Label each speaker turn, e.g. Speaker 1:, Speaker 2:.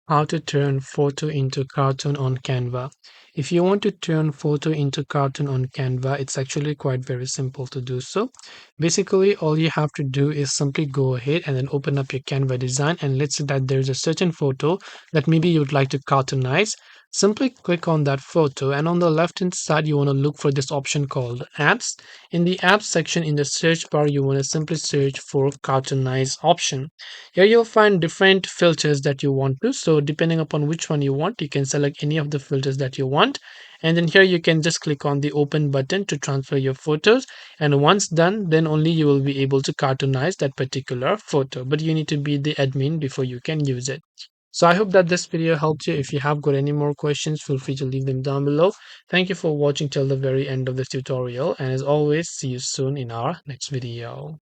Speaker 1: How to turn photo into cartoon on Canva. If you want to turn photo into cartoon on Canva, it's actually quite very simple to do so. Basically, all you have to do is simply go ahead and then open up your Canva design, and let's say that there's a certain photo that maybe you'd like to cartoonize. Simply click on that photo, and on the left hand side you want to look for this option called apps. In the apps section in the search bar, you want to simply search for cartoonize option. Here you'll find different filters that you want to. So depending upon which one you want, you can select any of the filters that you want. And then here you can just click on the open button to transfer your photos. And once done, then only you will be able to cartoonize that particular photo. But you need to be the admin before you can use it. So I hope that this video helped you. If you have got any more questions, feel free to leave them down below. Thank you for watching till the very end of this tutorial. And as always, see you soon in our next video.